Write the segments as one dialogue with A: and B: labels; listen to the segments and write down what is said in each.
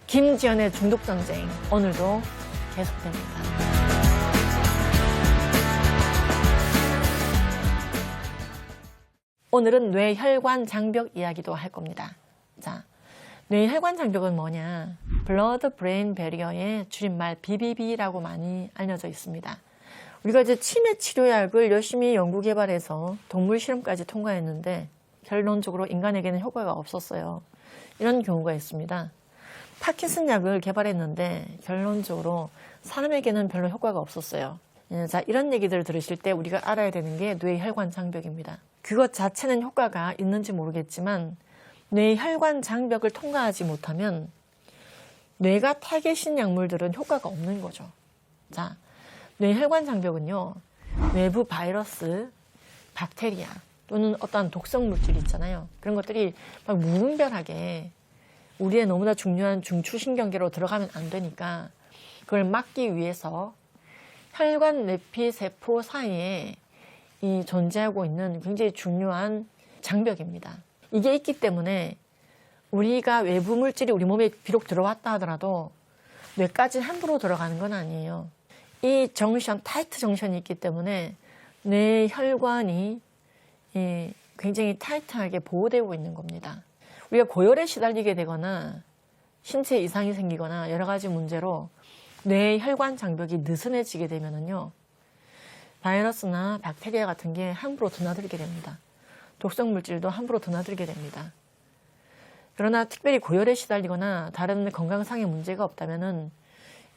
A: 김지연의 중독전쟁, 오늘도 계속됩니다. 오늘은 뇌혈관 장벽 이야기도 할 겁니다. 자, 뇌혈관 장벽은 뭐냐? Blood Brain Barrier의 줄임말 BBB라고 많이 알려져 있습니다. 우리가 이제 치매 치료약을 열심히 연구 개발해서 동물 실험까지 통과했는데 결론적으로 인간에게는 효과가 없었어요. 이런 경우가 있습니다. 파킨슨 약을 개발했는데 결론적으로 사람에게는 별로 효과가 없었어요. 자, 이런 얘기들을 들으실 때 우리가 알아야 되는 게 뇌혈관 장벽입니다. 그것 자체는 효과가 있는지 모르겠지만 뇌혈관 장벽을 통과하지 못하면 뇌가 타겟인 약물들은 효과가 없는 거죠. 자, 뇌혈관 장벽은요, 외부 바이러스, 박테리아 또는 어떠한 독성 물질 있잖아요. 그런 것들이 막 무분별하게 우리의 너무나 중요한 중추신경계로 들어가면 안 되니까 그걸 막기 위해서 혈관 내피 세포 사이에 이 존재하고 있는 굉장히 중요한 장벽입니다. 이게 있기 때문에 우리가 외부 물질이 우리 몸에 비록 들어왔다 하더라도 뇌까지 함부로 들어가는 건 아니에요. 이 정션, 타이트 정션이 있기 때문에 뇌 혈관이 굉장히 타이트하게 보호되고 있는 겁니다. 우리가 고열에 시달리게 되거나 신체 이상이 생기거나 여러 가지 문제로 뇌 혈관 장벽이 느슨해지게 되면은요, 바이러스나 박테리아 같은 게 함부로 드나들게 됩니다. 독성 물질도 함부로 드나들게 됩니다. 그러나 특별히 고열에 시달리거나 다른 건강상의 문제가 없다면은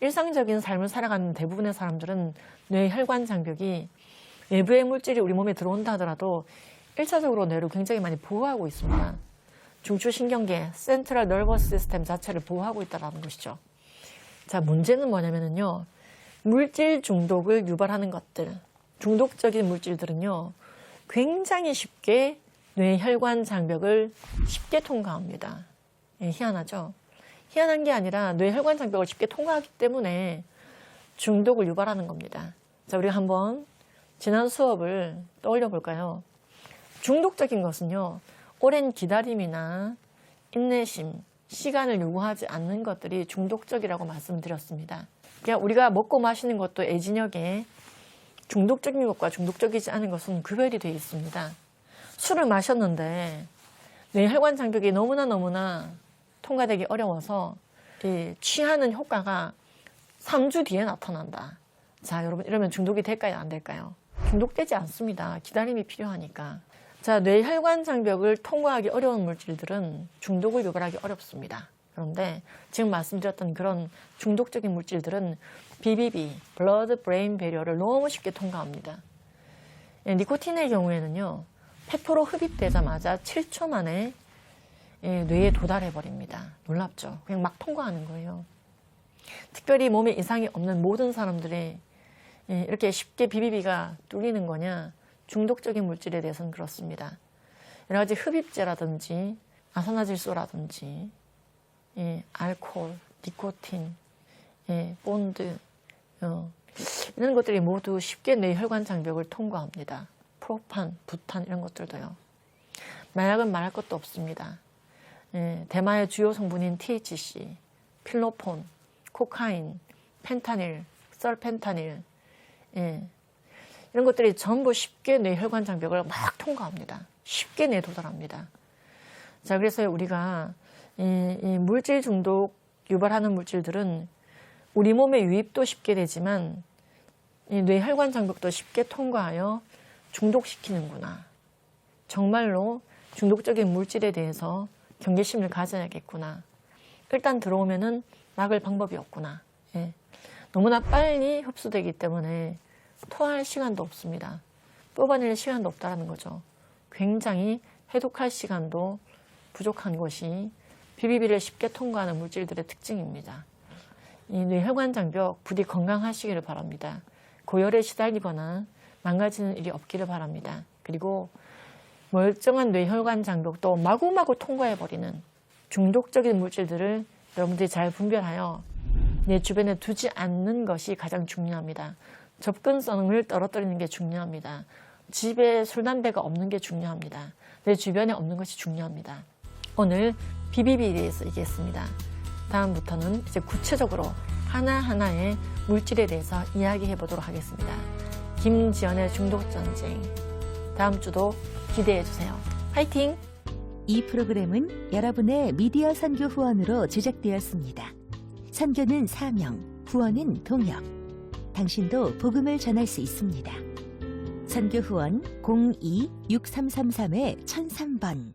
A: 일상적인 삶을 살아가는 대부분의 사람들은 뇌 혈관 장벽이 외부의 물질이 우리 몸에 들어온다 하더라도 1차적으로 뇌를 굉장히 많이 보호하고 있습니다. 중추신경계, 센트럴 너버스 시스템 자체를 보호하고 있다는 것이죠. 자, 문제는 뭐냐면요, 물질 중독을 유발하는 것들, 중독적인 물질들은요, 굉장히 쉽게 뇌혈관 장벽을 쉽게 통과합니다. 희한하죠? 희한한 게 아니라 뇌혈관 장벽을 쉽게 통과하기 때문에 중독을 유발하는 겁니다. 자, 우리가 한번 지난 수업을 떠올려 볼까요? 중독적인 것은요, 오랜 기다림이나 인내심, 시간을 요구하지 않는 것들이 중독적이라고 말씀드렸습니다. 그러니까 우리가 먹고 마시는 것도 애진역에 중독적인 것과 중독적이지 않은 것은 구별이 되어 있습니다. 술을 마셨는데 뇌혈관 장벽이 너무나 통과되기 어려워서 취하는 효과가 3주 뒤에 나타난다. 자, 여러분, 이러면 중독이 될까요? 안 될까요? 중독되지 않습니다. 기다림이 필요하니까. 자, 뇌혈관 장벽을 통과하기 어려운 물질들은 중독을 유발하기 어렵습니다. 그런데 지금 말씀드렸던 그런 중독적인 물질들은 BBB, Blood Brain Barrier를 너무 쉽게 통과합니다. 니코틴의 경우에는요, 폐포로 흡입되자마자 7초 만에 뇌에 도달해버립니다. 놀랍죠? 그냥 막 통과하는 거예요. 특별히 몸에 이상이 없는 모든 사람들이 이렇게 쉽게 BBB가 뚫리는 거냐? 중독적인 물질에 대해서는 그렇습니다. 여러 가지 흡입제라든지 아산화질소라든지 알코올, 니코틴, 본드 이런 것들이 모두 쉽게 뇌혈관 장벽을 통과합니다. 프로판, 부탄 이런 것들도요. 마약은 말할 것도 없습니다. 대마의 주요 성분인 THC, 필로폰, 코카인, 펜타닐, 설펜타닐 이런 것들이 전부 쉽게 뇌혈관 장벽을 막 통과합니다. 쉽게 뇌에 도달합니다. 자, 그래서 우리가 이 물질 중독 유발하는 물질들은 우리 몸에 유입도 쉽게 되지만 이 뇌혈관 장벽도 쉽게 통과하여 중독시키는구나. 정말로 중독적인 물질에 대해서 경계심을 가져야겠구나. 일단 들어오면은 막을 방법이 없구나. 너무나 빨리 흡수되기 때문에 토할 시간도 없습니다. 뽑아낼 시간도 없다는 거죠. 굉장히 해독할 시간도 부족한 것이 BBB를 쉽게 통과하는 물질들의 특징입니다. 이 뇌혈관 장벽 부디 건강하시기를 바랍니다. 고열에 시달리거나 망가지는 일이 없기를 바랍니다. 그리고 멀쩡한 뇌혈관 장벽도 마구마구 통과해버리는 중독적인 물질들을 여러분들이 잘 분별하여 내 주변에 두지 않는 것이 가장 중요합니다. 접근성을 떨어뜨리는 게 중요합니다. 집에 술, 담배가 없는 게 중요합니다. 내 주변에 없는 것이 중요합니다. 오늘 BBB에 대해서 얘기했습니다. 다음부터는 이제 구체적으로 하나하나의 물질에 대해서 이야기해 보도록 하겠습니다. 김지연의 중독전쟁. 다음 주도 기대해 주세요. 화이팅!
B: 이 프로그램은 여러분의 미디어 선교 후원으로 제작되었습니다. 선교는 사명, 후원은 동역. 당신도 복음을 전할 수 있습니다. 선교 후원 02-6333-1003번